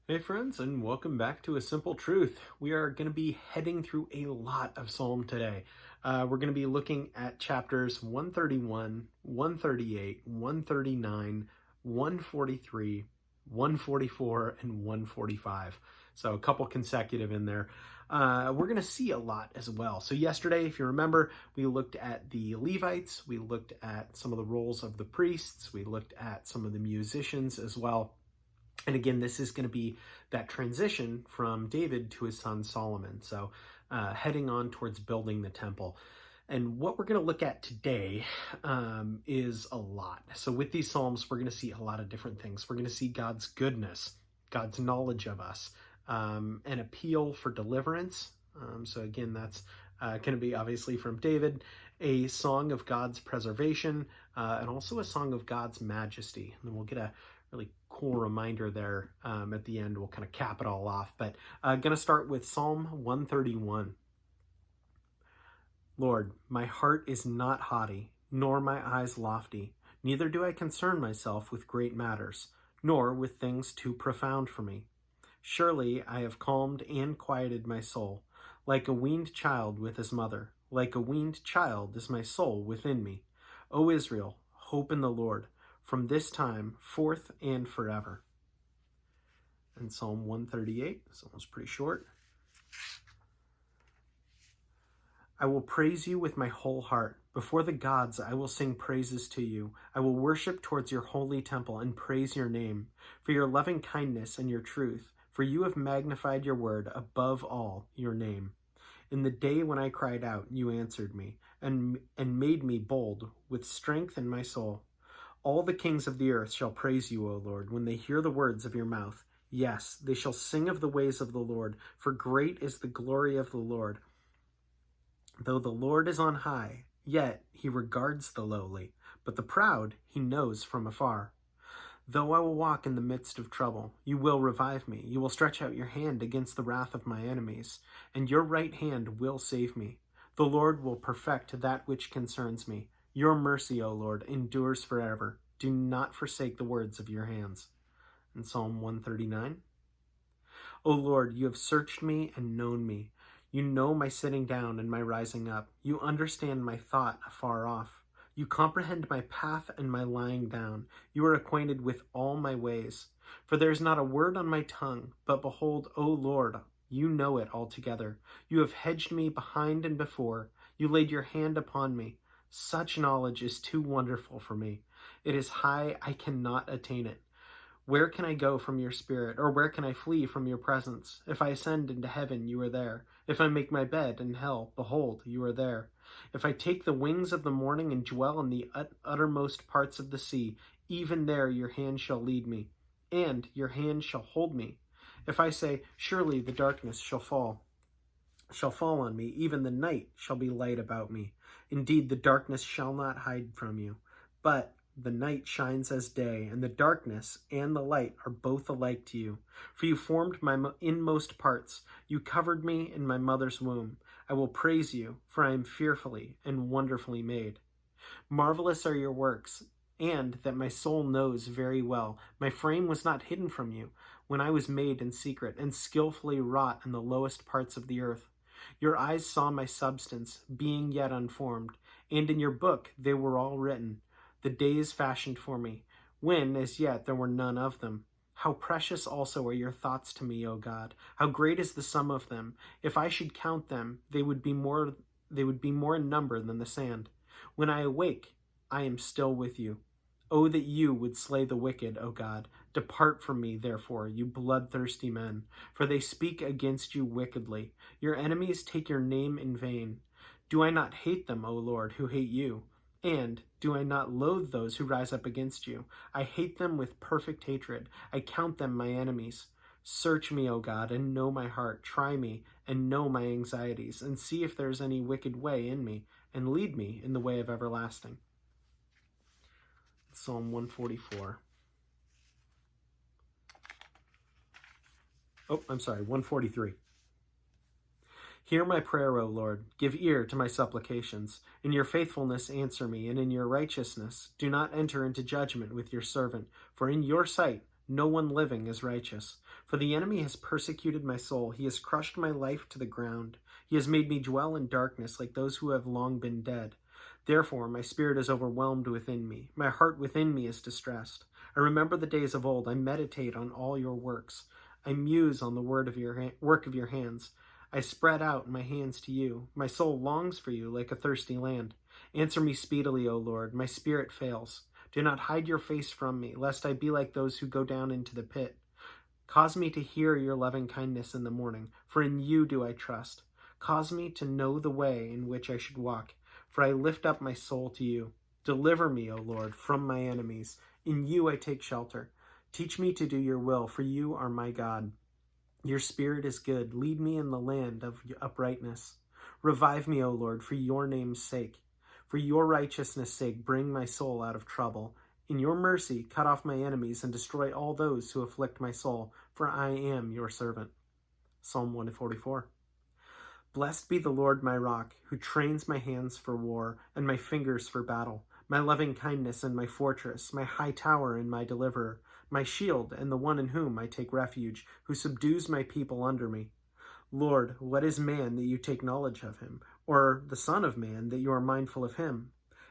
Hey friends, and welcome back to A Simple Truth. We are going to be heading through a lot of Psalm today. We're going to be looking at chapters 131, 138, 139, 143, 144, and 145. So a couple consecutive in there. We're going to see a lot as well. So yesterday, if you remember, we looked at the Levites, we looked at some of the roles of the priests, we looked at some of the musicians as well. And again, this is going to be that transition from David to his son Solomon. So heading on towards building the temple. And what we're going to look at today is a lot. So with these Psalms, we're going to see a lot of different things. We're going to see God's goodness, God's knowledge of us, an appeal for deliverance. So again, that's going to be obviously from David, a song of God's preservation, and also a song of God's majesty. And then we'll get a really cool reminder there at the end. We'll kind of cap it all off, but going to start with Psalm 131. Lord, my heart is not haughty, nor my eyes lofty, neither do I concern myself with great matters, nor with things too profound for me. Surely I have calmed and quieted my soul, like a weaned child with his mother. Like a weaned child is my soul within me. O Israel, hope in the Lord, from this time forth and forever. And Psalm 138, this one's pretty short. I will praise you with my whole heart. Before the gods, I will sing praises to you. I will worship towards your holy temple and praise your name for your loving kindness and your truth, for you have magnified your word above all your name. In the day when I cried out, you answered me and made me bold with strength in my soul. All the kings of the earth shall praise you, O Lord, when they hear the words of your mouth. Yes, they shall sing of the ways of the Lord, for great is the glory of the Lord. Though the Lord is on high, yet he regards the lowly, but the proud he knows from afar. Though I will walk in the midst of trouble, you will revive me. You will stretch out your hand against the wrath of my enemies, and your right hand will save me. The Lord will perfect that which concerns me. Your mercy, O Lord, endures forever. Do not forsake the words of your hands. In Psalm 139. O Lord, you have searched me and known me. You know my sitting down and my rising up. You understand my thought afar off. You comprehend my path and my lying down. You are acquainted with all my ways. For there is not a word on my tongue, but behold, O Lord, you know it altogether. You have hedged me behind and before. You laid your hand upon me. Such knowledge is too wonderful for me. It is high, I cannot attain it. Where can I go from your spirit, or where can I flee from your presence? If I ascend into heaven, you are there. If I make my bed in hell, behold, you are there. If I take the wings of the morning and dwell in the uttermost parts of the sea, even there your hand shall lead me, and your hand shall hold me. If I say, surely the darkness shall fall on me, even the night shall be light about me. Indeed, the darkness shall not hide from you, but the night shines as day, and the darkness and the light are both alike to you. For you formed my inmost parts. You covered me in my mother's womb. I will praise you, for I am fearfully and wonderfully made. Marvelous are your works, and that my soul knows very well. My frame was not hidden from you when I was made in secret and skillfully wrought in the lowest parts of the earth. Your eyes saw my substance, being yet unformed, and in your book they were all written, the days fashioned for me, when as yet there were none of them. How precious also are your thoughts to me, O God! How great is the sum of them! If I should count them, they would be more in number than the sand. When I awake, I am still with you. Oh, that you would slay the wicked, O God! Depart from me, therefore, you bloodthirsty men, for they speak against you wickedly. Your enemies take your name in vain. Do I not hate them, O Lord, who hate you? And do I not loathe those who rise up against you? I hate them with perfect hatred. I count them my enemies. Search me, O God, and know my heart. Try me and know my anxieties, and see if there is any wicked way in me, and lead me in the way of everlasting. Psalm 144. 143. Hear my prayer, O Lord. Give ear to my supplications. In your faithfulness answer me, and in your righteousness do not enter into judgment with your servant. For in your sight no one living is righteous. For the enemy has persecuted my soul. He has crushed my life to the ground. He has made me dwell in darkness like those who have long been dead. Therefore, my spirit is overwhelmed within me. My heart within me is distressed. I remember the days of old. I meditate on all your works. I muse on the work of your hands. I spread out my hands to you. My soul longs for you like a thirsty land. Answer me speedily, O Lord. My spirit fails. Do not hide your face from me, lest I be like those who go down into the pit. Cause me to hear your loving kindness in the morning, for in you do I trust. Cause me to know the way in which I should walk, for I lift up my soul to you. Deliver me, O Lord, from my enemies. In you I take shelter. Teach me to do your will, for you are my God. Your spirit is good. Lead me in the land of uprightness. Revive me, O Lord, for your name's sake. For your righteousness' sake, bring my soul out of trouble. In your mercy, cut off my enemies and destroy all those who afflict my soul, for I am your servant. Psalm 144. Blessed be the Lord my rock, who trains my hands for war and my fingers for battle, my loving kindness and my fortress, my high tower and my deliverer, my shield and the one in whom I take refuge, who subdues my people under me. Lord, what is man that you take knowledge of him, or the son of man that you are mindful of him?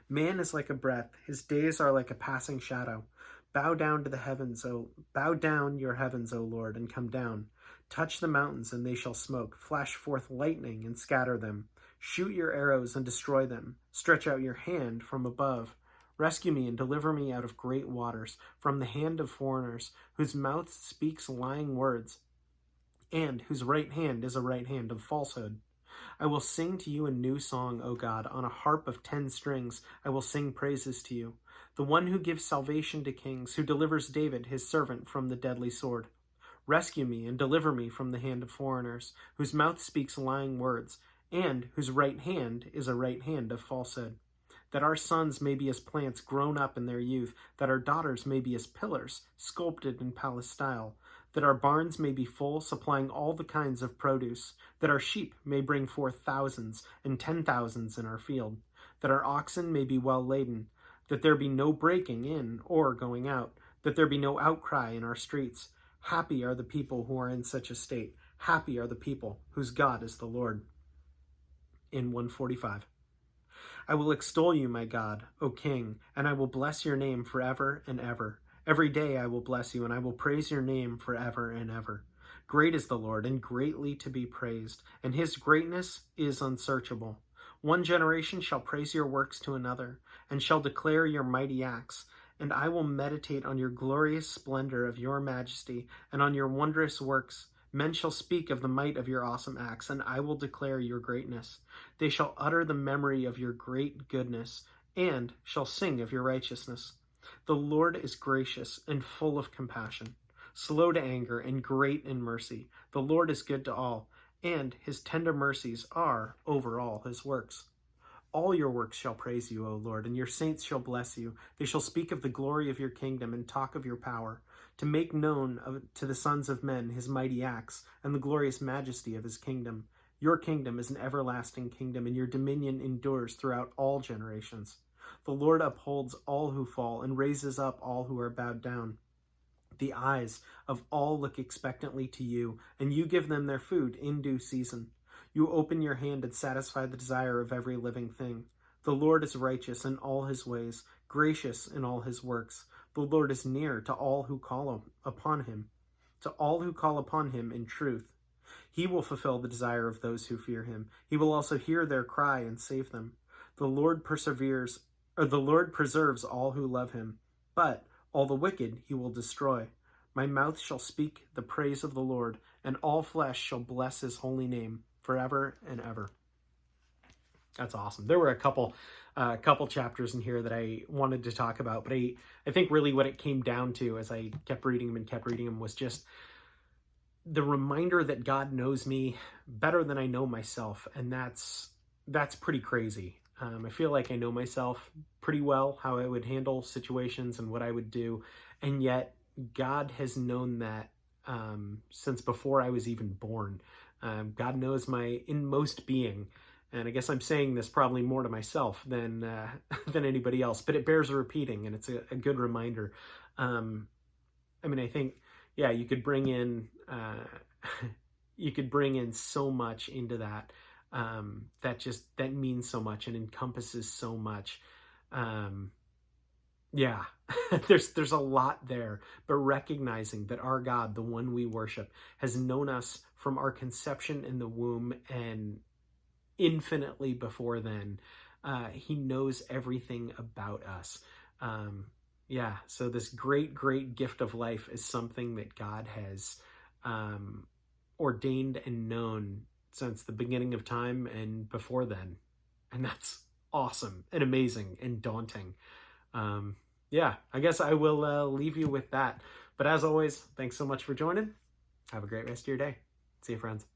Man is like a breath, his days are like a passing shadow. Bow down your heavens, O Lord, and come down. Touch the mountains, and they shall smoke. Flash forth lightning, and scatter them. Shoot your arrows, and destroy them. Stretch out your hand from above. Rescue me, and deliver me out of great waters, from the hand of foreigners, whose mouth speaks lying words, and whose right hand is a right hand of falsehood. I will sing to you a new song, O God. On a harp of 10 strings, I will sing praises to you. The one who gives salvation to kings, who delivers David, his servant, from the deadly sword. Rescue me and deliver me from the hand of foreigners, whose mouth speaks lying words, and whose right hand is a right hand of falsehood. That our sons may be as plants grown up in their youth, that our daughters may be as pillars, sculpted in palace style, that our barns may be full, supplying all the kinds of produce, that our sheep may bring forth thousands and 10,000s in our field, that our oxen may be well laden, that there be no breaking in or going out, that there be no outcry in our streets. Happy are the people who are in such a state. Happy are the people whose God is the Lord. In 145. I will extol you, my God, O King, and I will bless your name forever and ever. Every day I will bless you, and I will praise your name forever and ever. Great is the Lord, and greatly to be praised, and his greatness is unsearchable. One generation shall praise your works to another, and shall declare your mighty acts. And I will meditate on your glorious splendor of your majesty, and on your wondrous works. Men shall speak of the might of your awesome acts, and I will declare your greatness. They shall utter the memory of your great goodness, and shall sing of your righteousness. The Lord is gracious and full of compassion, slow to anger and great in mercy. The Lord is good to all, and his tender mercies are over all his works. All your works shall praise you, O Lord, and your saints shall bless you. They shall speak of the glory of your kingdom and talk of your power, to make known to the sons of men his mighty acts and the glorious majesty of his kingdom. Your kingdom is an everlasting kingdom, and your dominion endures throughout all generations. The Lord upholds all who fall and raises up all who are bowed down. The eyes of all look expectantly to you, and you give them their food in due season. You open your hand and satisfy the desire of every living thing. The Lord is righteous in all his ways, gracious in all his works. The Lord is near to all who call upon him, in truth. He will fulfill the desire of those who fear him. He will also hear their cry and save them. The Lord preserves all who love him, but all the wicked he will destroy. My mouth shall speak the praise of the Lord, and all flesh shall bless his holy name forever and ever. That's awesome. There were a couple chapters in here that I wanted to talk about, but I think really what it came down to as I kept reading them was just the reminder that God knows me better than I know myself, and that's pretty crazy. I feel like I know myself pretty well, how I would handle situations and what I would do, and yet God has known that since before I was even born. God knows my inmost being, and I guess I'm saying this probably more to myself than anybody else, but it bears repeating, and it's a good reminder. I think yeah, you could bring in you could bring in so much into that, that means so much and encompasses so much. Yeah, there's a lot there, but recognizing that our God, the one we worship, has known us from our conception in the womb and infinitely before then. He knows everything about us. Yeah, so this great gift of life is something that God has ordained and known since the beginning of time and before then. And that's awesome and amazing and daunting. Yeah, I guess I will leave you with that. But as always, thanks so much for joining. Have a great rest of your day. See you, friends.